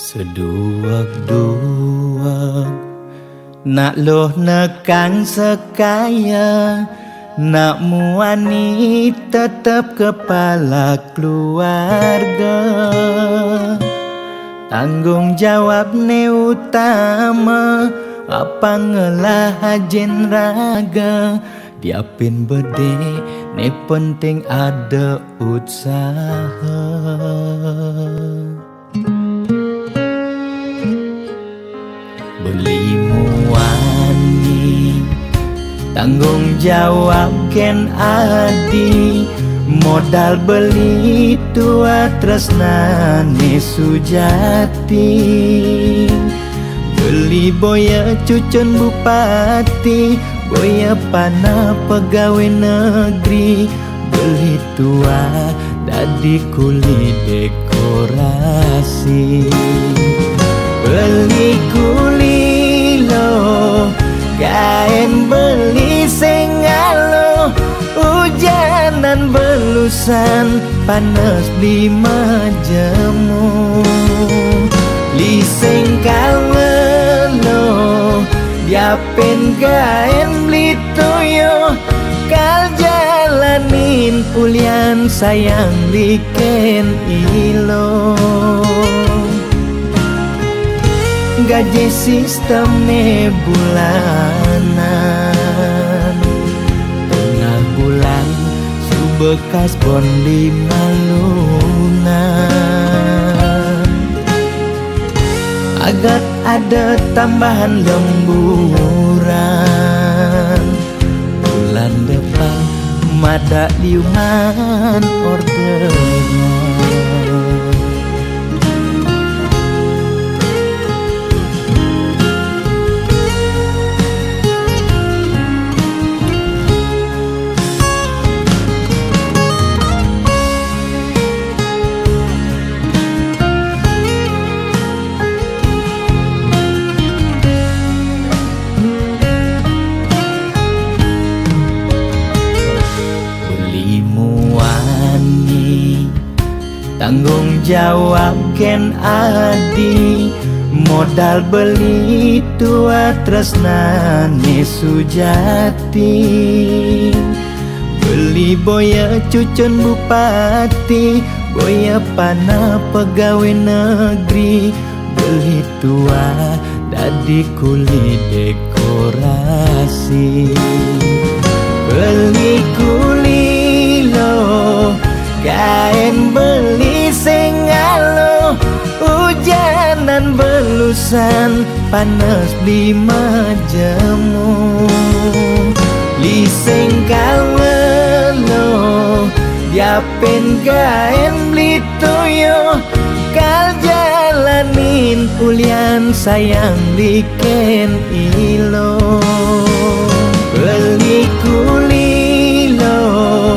Seduak-duak nak loh nekang sekaya, nak muani tetap kepala keluarga. Tanggung jawab ne utama, apa ngelah hajen raga. Diapin bede ne penting ada usaha. Beli muani tanggung jawab ken adi, modal beli tua tresnane sujati. Beli boya cucun bupati, boya pana pegawai negeri. Beli tua dadi kuli dekorasi. Beli kuli lo, kain beli sengalo. Hujanan belusan, panas beli majemu. Li sengkalo, diapin kain beli toyo. Kal jalanin pulian sayang liken ilo. Gaji sistem ne bulanan, tengah bulan subekas bon di malungan. Agar ada tambahan lemburan, bulan depan mada liuman ordernya. Tanggung jawab ken adi, modal beli tua tresnane sujati. Beli boya cucun bupati, boya pana pegawai negeri. Beli tua dadi kuli dekorasi. Beli kuli lo, kain beli sengalo. Hujanan belusan, panas beli majemu. Li sengkalo, diapin kain beli toyo. Kal jalanin pulian sayang liken ilo. Beli kuli lo,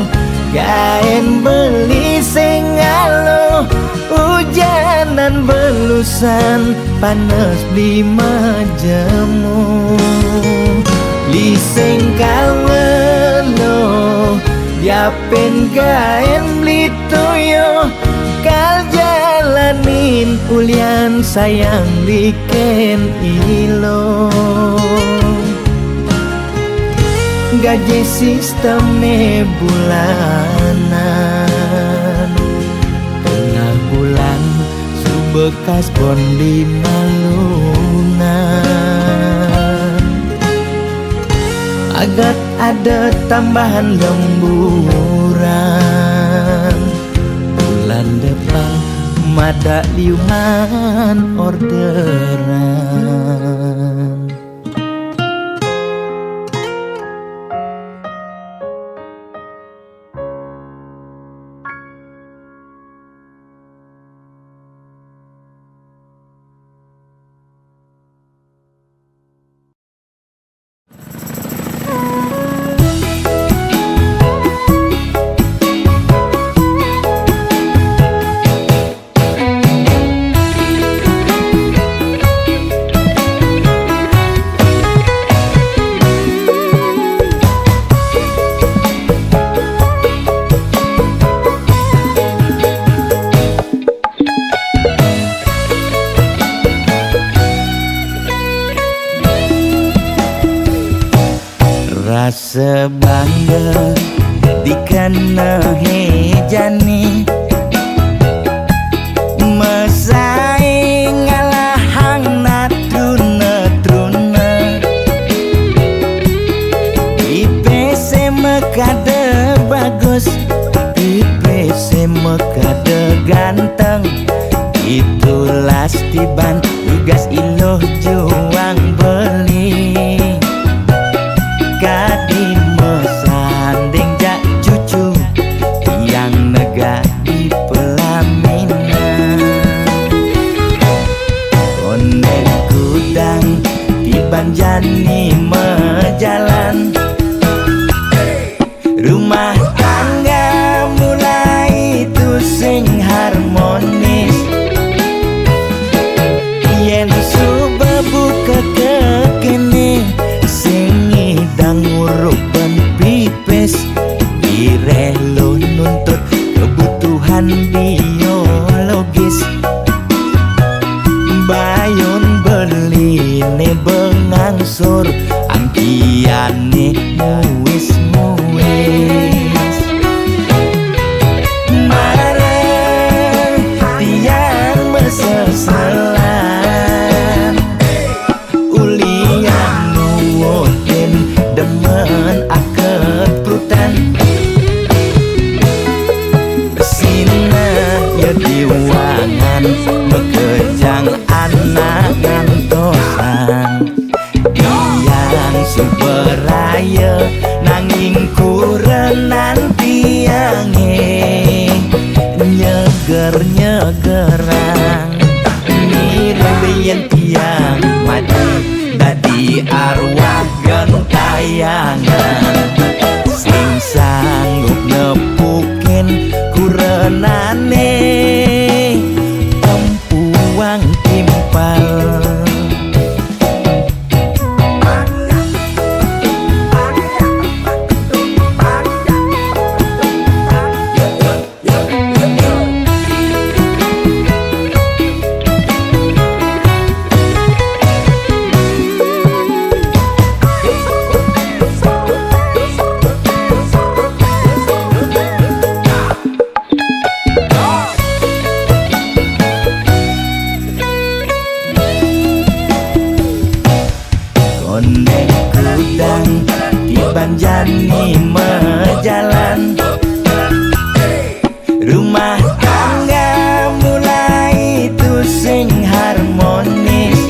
kain beli sengalo. Hujanan belusan, panas beli majemu. Li sengkalo, diapin kain beli toyo. Kal jalanin pulian sayang liken ilo. Gaji sistem ne bulanan, tengah bulan subekas bon di malungan. Agar ada tambahan lemburan, bulan depan mada liuman orderan. sebangga dikena hejani mesaing ngalahang natruna IPC mekade bagus IPC mekade ganteng itulah tiban tugas iloh juang beli kadi mesanding jak cucu yang nega di pelaminan konek kudang di banjani mejalan rumah tangga mulai tusing harmonis yen suba buka kekene sing ngidang ngurupan pipes direlo nuntut kebutuhan biologis bayon beli ne bengangsur angkiane muis marah tiang mesesalan ulian nuwotin demen akep prutan sina ya diwangan bekejang anak ngantosan yang superaya nanging kurenan tiange nyeger-nyegerang mirip tiang mati dadi arwah gentayangan sing sanggup nepukin kurenane tempuang timpal konek kudang di banjani mejalan rumah tangga mulai tusing harmonis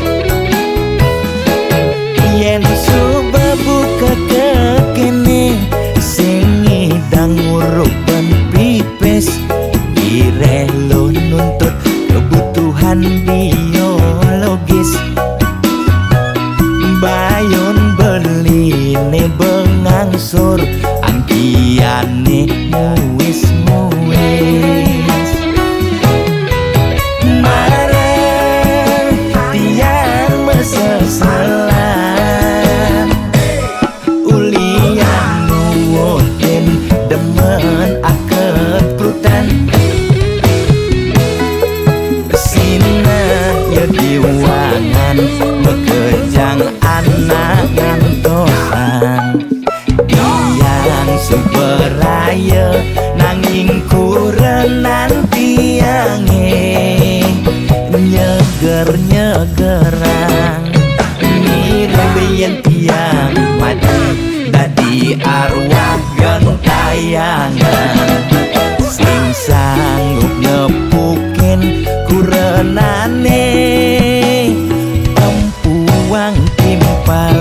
yen suba buka kekene sing ngidang ngurupan pipes direlo nuntut kebutuhan biologis bayon beli ne bengangsur angkiane muis marah tiang mesesalan ulian nuwotin demen akep prutan sina ya diwangan bekejang anak ngantosan yang superaya nanging kurenan tiange nyeger-nyegerang mirip tiang mati dadi arwah gentayangan sing sanggup nepukin kurenane tempuang timpal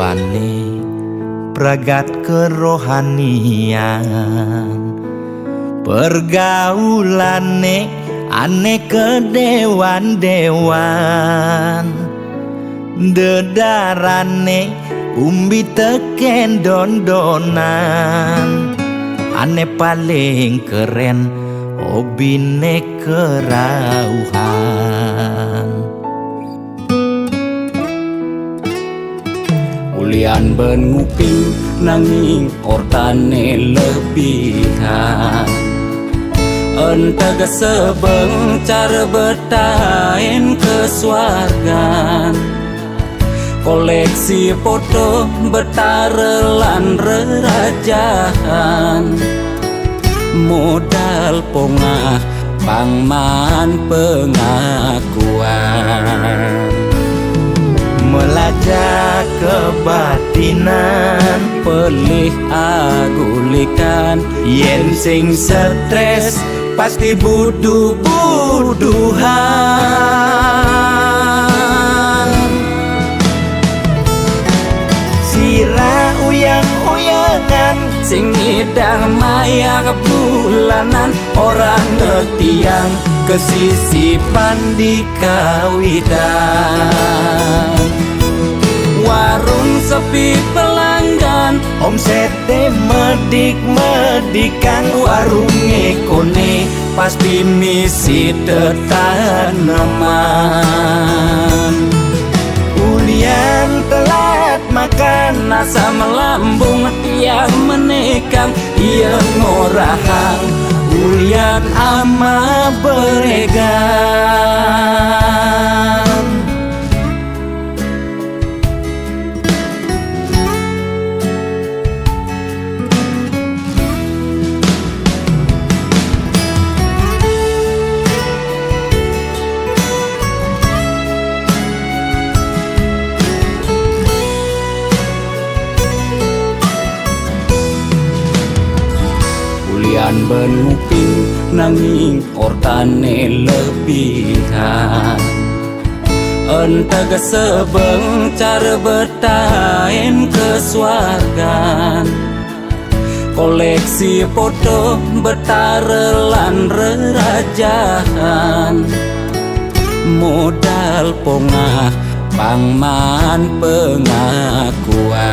dewane pragat kerohanian, pergaulane aneh kedewan-dewan, dedarane umbi teken don-donan, aneh paling keren hobine kerauhan. Ulian ben nguping nanging ortane lebihan, entega sebeng cara bertain kesuargan, koleksi foto betarelan rerajahan, modal pongah pangman pengakuan, melajak kebatinan, pelih agulikan, yen sing stres pasti buduh-buduhan. Sira uyang-uyangan, sing ngidang maya bulanan, orang ngetiang kesisipan di kawitan. Warung sepi pelanggan, omsete medik-medikan, warung ekone pasti misi tetaneman. ulian telat makan, Nasa melambung yang menekang, ia ngorahang ulian ama beregan. Ulian ben nguping nanging ortane lebihan, entega sebeng cara bertain kesuargan, koleksi foto betarelan rerajahan, modal pongah pangman pengakuan,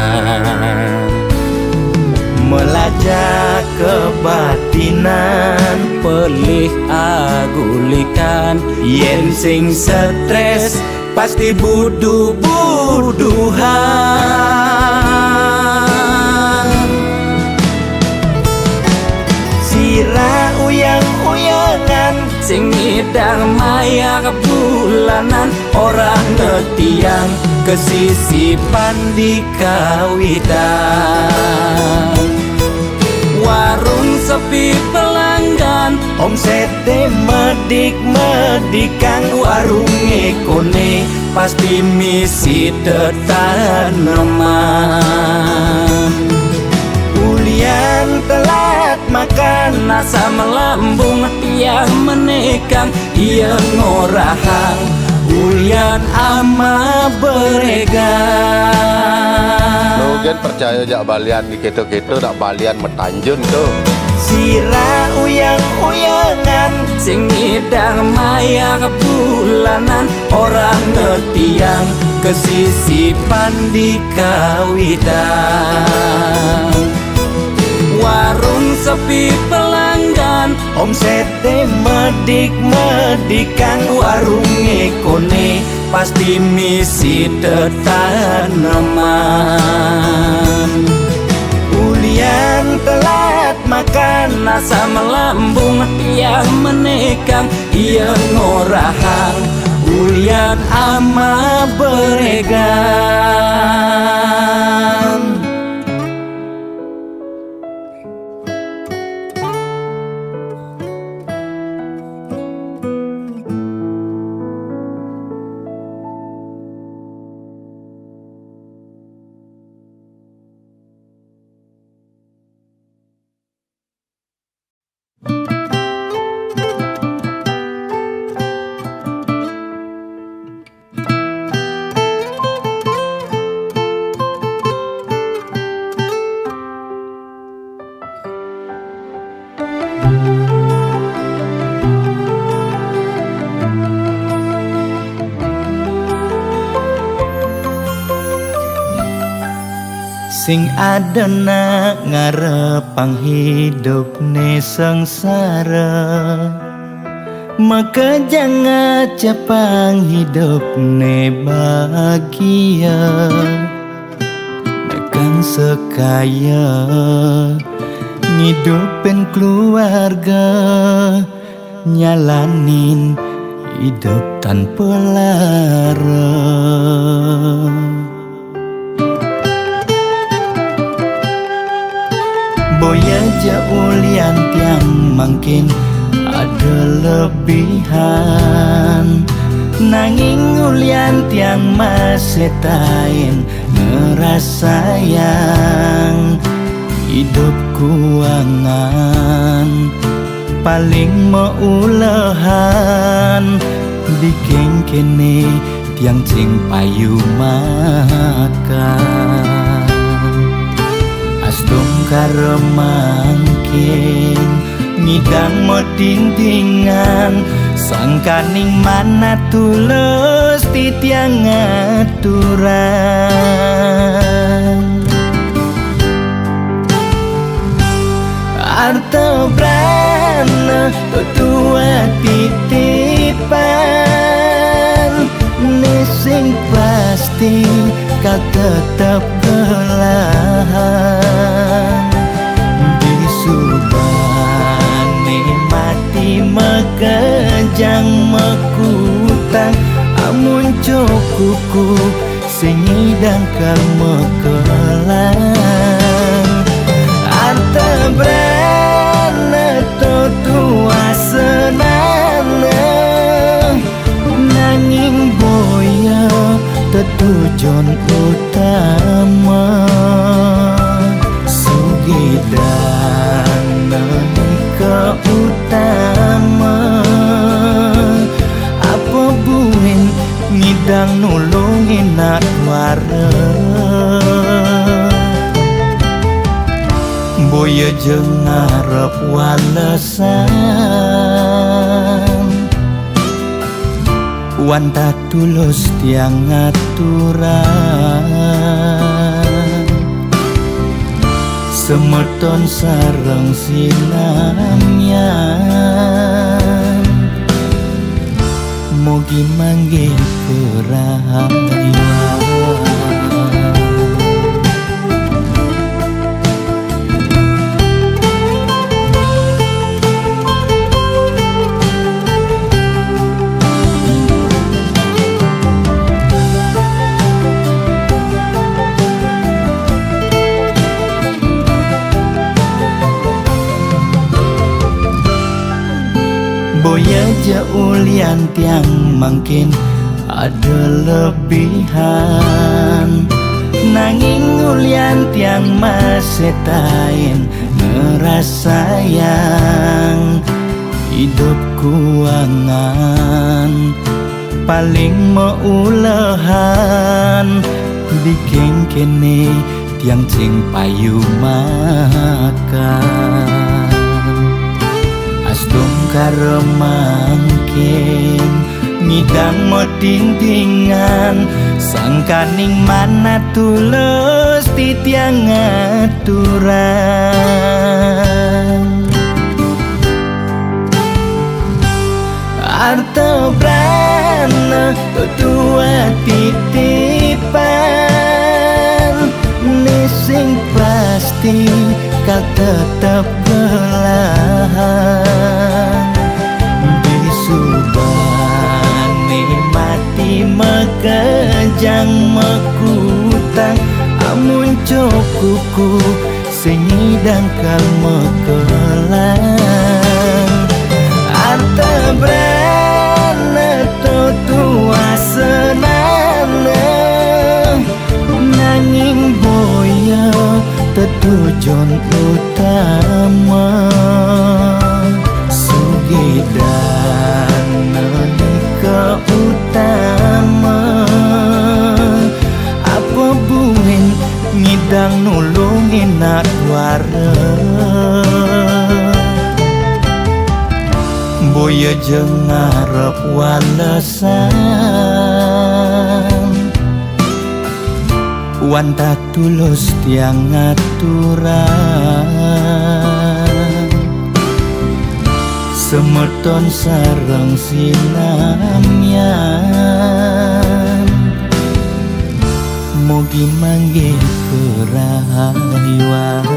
melajak kebatinan, pelih agulikan, yen sing stres pasti buduh-buduhan. Sira uyang-uyangan, sing ngidang maya bulanan, orang ngetiang kesisipan di kawitan. Warung sepi pelanggan, omsete medik-medikan, warung ekone pasti misi tetaneman. ulian telat makan, Nasa melambung yang menekang, ia ngorahang ulian ama beregan. Logan percaya jak balian di keto-keto nak balian metanjun tu. sira uyang-uyangan, Sing ngidang maya bulanan, orang ngetiang kesisipan di kawitan. Warung sepi pelanggan, omsete medik-medikan, warung ekone pasti misi tetaneman. ulian telat makan, Nasa melambung yang menekang, ia ngorahang ulian ama beregan. Sing adana ngarepang hidup ne sengsara, maka jangan cepang hidup ne bahagia. Megang sekaya ngidupin keluarga, nyalanin hidup tanpa lara. Boya jaulian tiang mungkin ada lebihan, nanging ulian tiang masih tain ngerasayang hidup kuangan paling meulehan bikin kene tiang cing payu makan. Astung karemangkin ngidang mo dindingan, sangkaning mana tulus titiang aturan. Arta brana tua titipan, nesing pasti kau tetap belahan. Disubani mati mekejang mekutang, amun cukuku sing ngidang kal mekelang. Arta brana tua senana, nanging boya tetujuan utama. Sugidana ke utama, apa buin ngidang nulungin atwara. Boya jeung ngarep walesan, wanta tulus tiang aturan. Semeton sareng sinamyan, mugi manggih kerahayan. Boya jaulian tiang mungkin ada lebihan, nanging ulian tiang masih tain ngerasayang hidup kuangan paling meulehan bikin kene tiang cing payu makan. Astung karemangkin ngidang mo dindingan, sangkaning mana tulus titiang aturan. Arta brana tua titipan, nesing pasti kau tetap belahan. Disubani mati mekejang mekutang, amun cukuku sing ngidang kal mekelang. Arta brana tua senana, nanging boya tetujuan utama. Sugidana ke utama, apa buin ngidang nulungin atwara. Boya jeung ngarep walesan, wan tak tulus tiang aturan semeton sareng sinamyan mugi manggih kerahayuan.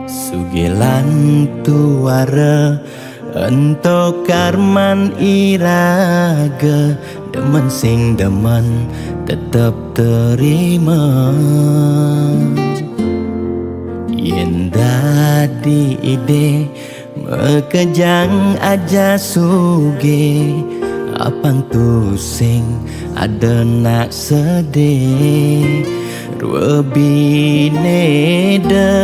Sugilan tuara ento karman iraga demen sing demen tetep terima yen dadi ide mekejang aja suge apang tusing ada nak sedih dua bineda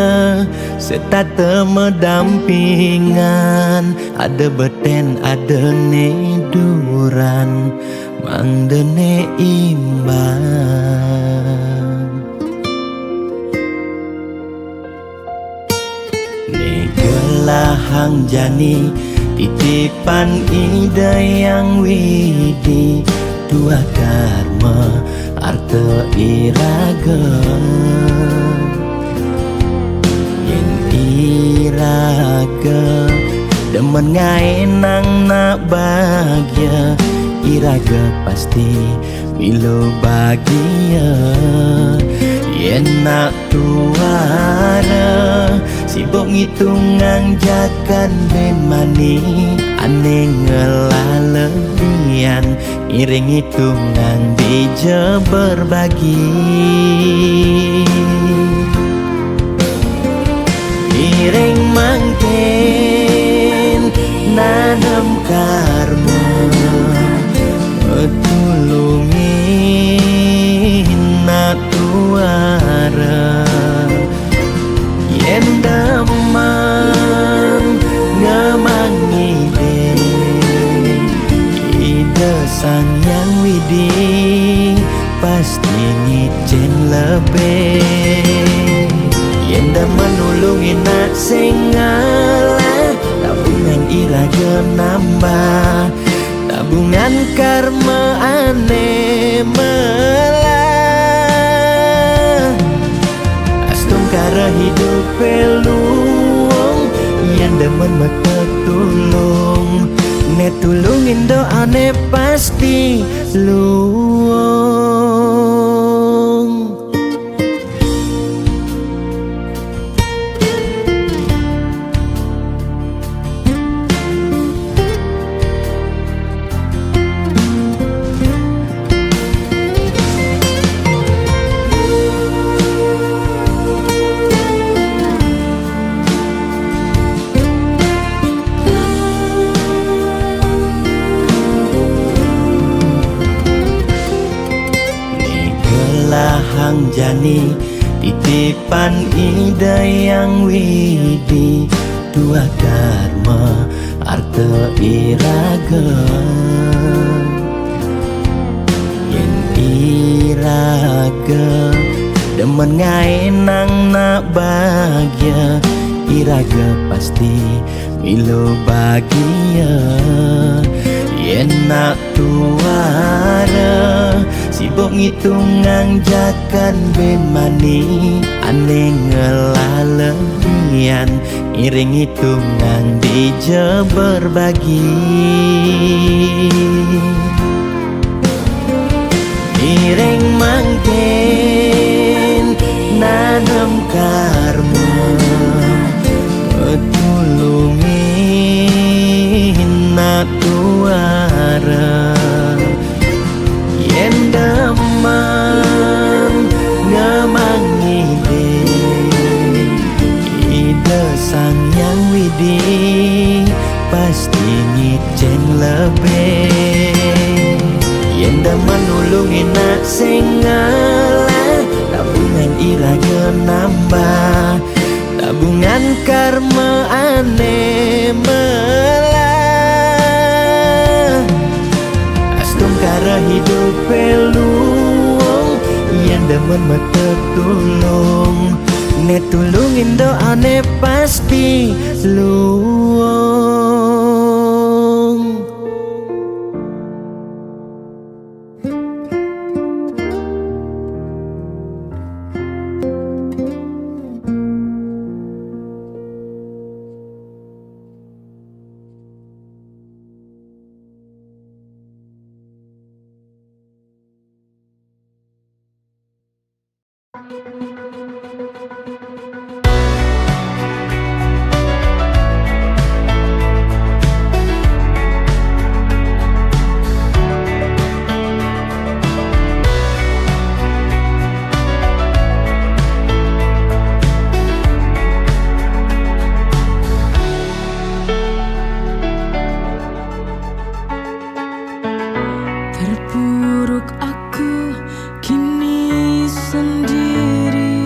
serta medampingan ada beten ada neduran mangdene imbang negelahang jani titipan ide yang widi dua karma arta iraga yang iraga demen ngaenang nak bahagia iraga pasti milo bahagia yen nak tuara sibuk ngitungan jakan ben mani aneh ngelalebian iring hitungan bija berbagi iring mangken nanam karma tulungin nak tuara yen damang ngemangi sang yang widi pasti ngicen lebih yen dah menulungi nak singala tabungan iraga nambah tabungan karma aneh melah astung kara hidup peluang yang demen mata tulung ne tulungin doane pasti luang. Hang jani titipan ide yang widi dua karma arta iraga yen iraga demen ngaenang nak bahagia iraga pasti milo bahagia yen nak tuara sibuk ngitungan jakan ben mani aneh ngelalebian iring hitungan bija berbagi iring mangken nanam karma tulungin nak tuara yen damang ngemangi pasti ngiceng lebih. Yen dah menulungi nak sing ngalah, tabungan iraga nambah, tabungan karma ane melah. Astung kara hidup peluang, yen demen mata tulung, ne tulungin doane pasti luang. Terpuruk aku kini sendiri,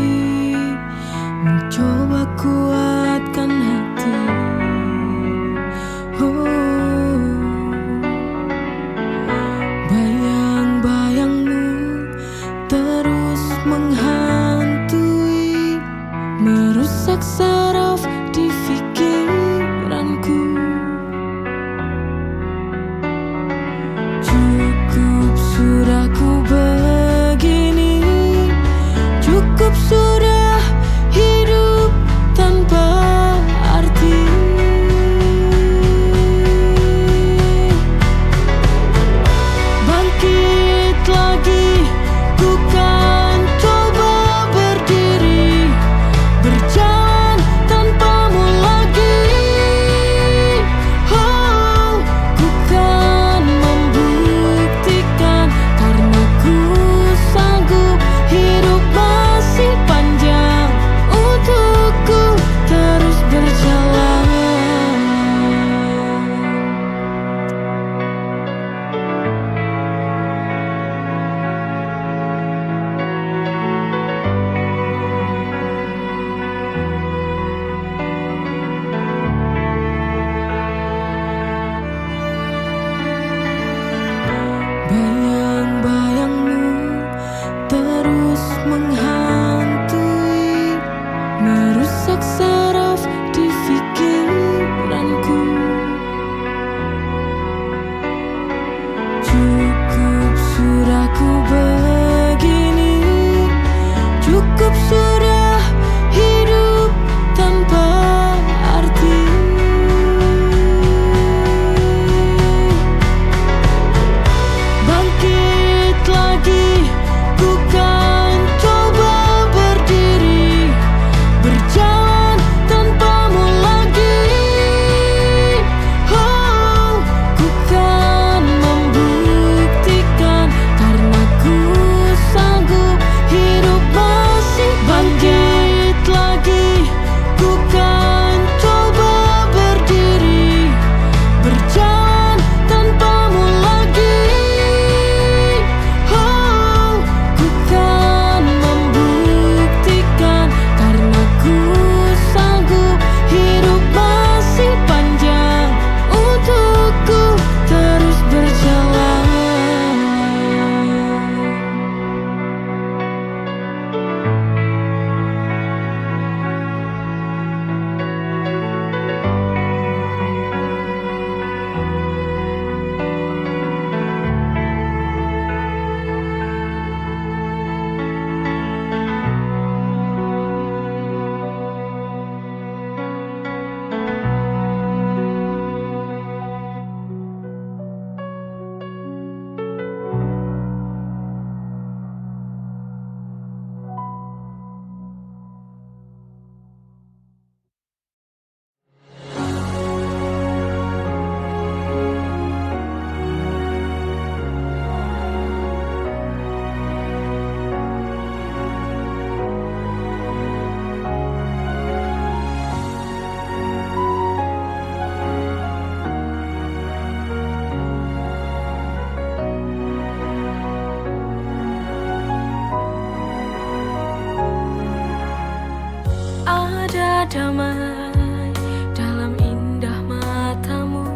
damai dalam indah matamu,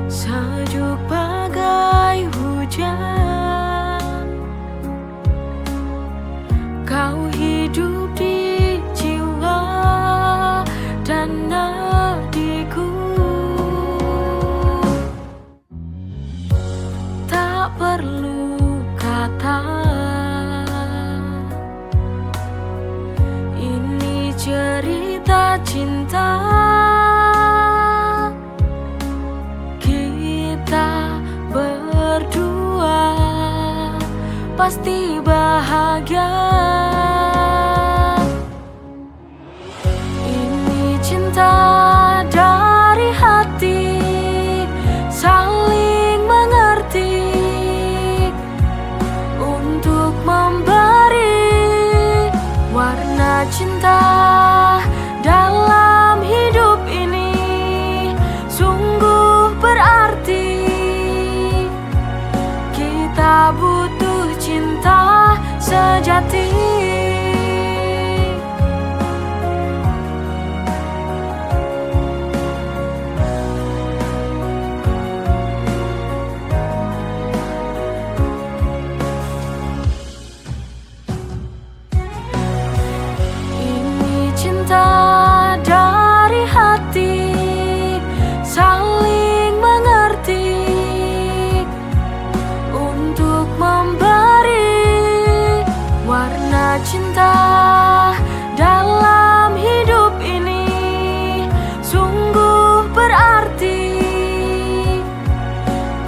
sejuk bagai hujan. Kau hidup di jiwa dan nadiku, tak perlu kata. Ini cerita cinta kita berdua, pasti bahagia. Ini cinta dari hati, saling mengerti untuk memberi warna cinta dalam hidup ini. Sungguh berarti kita butuh cinta sejati. Ini cinta dari hati, saling mengerti untuk memberi warna cinta dalam hidup ini. Sungguh berarti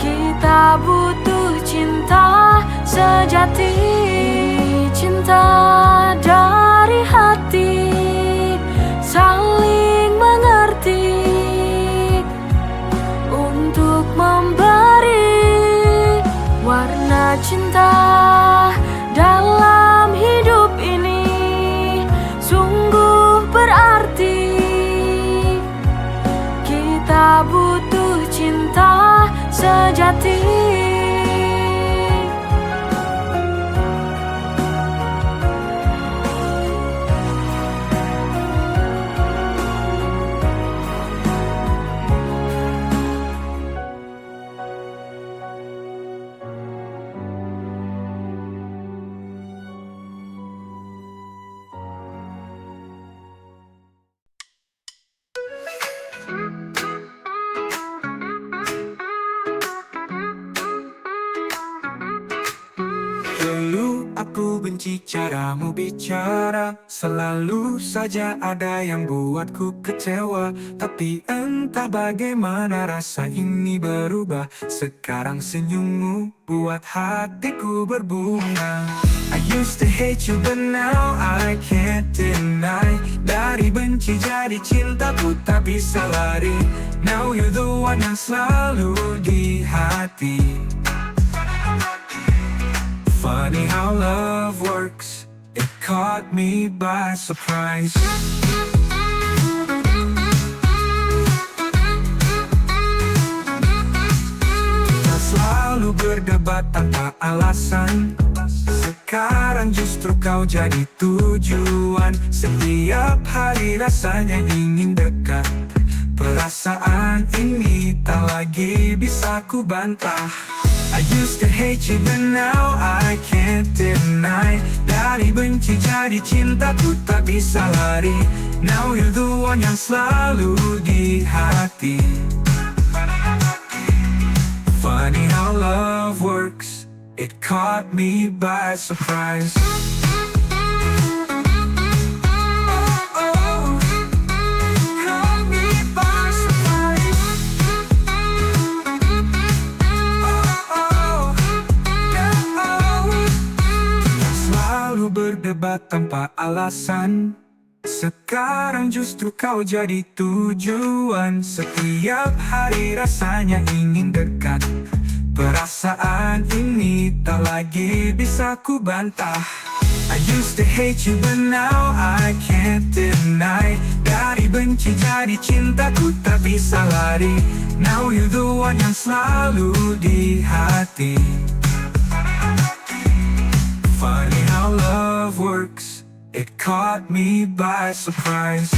kita butuh cinta sejati. Cinta dari hati, saling mengerti untuk memberi warna cinta dalam hidup ini. Sungguh berarti kita butuh cinta sejati. Dulu aku benci caramu bicara, selalu saja ada yang buatku kecewa. Tapi entah bagaimana rasa ini berubah, sekarang senyummu buat hatiku berbunga. I used to hate you but now I can't deny. Dari benci jadi cinta ku tak bisa lari. Now you're the one yang selalu di hati. Funny how love works, it caught me by surprise. Kita selalu berdebat tanpa alasan, sekarang justru kau jadi tujuan. Setiap hari rasanya ingin dekat, perasaan ini tak lagi bisa ku bantah. I used to hate you but now I can't deny. Dari benci jadi cinta ku tak bisa lari. Now you're the one yang selalu di hati. Funny how love works, it caught me by surprise. Berdebat tanpa alasan, sekarang justru kau jadi tujuan. Setiap hari rasanya ingin dekat, perasaan ini tak lagi bisa ku bantah. I used to hate you but now I can't deny. Dari benci jadi cinta ku tak bisa lari. Now you're the one yang selalu di hati. Funny how love works, It caught me by surprise.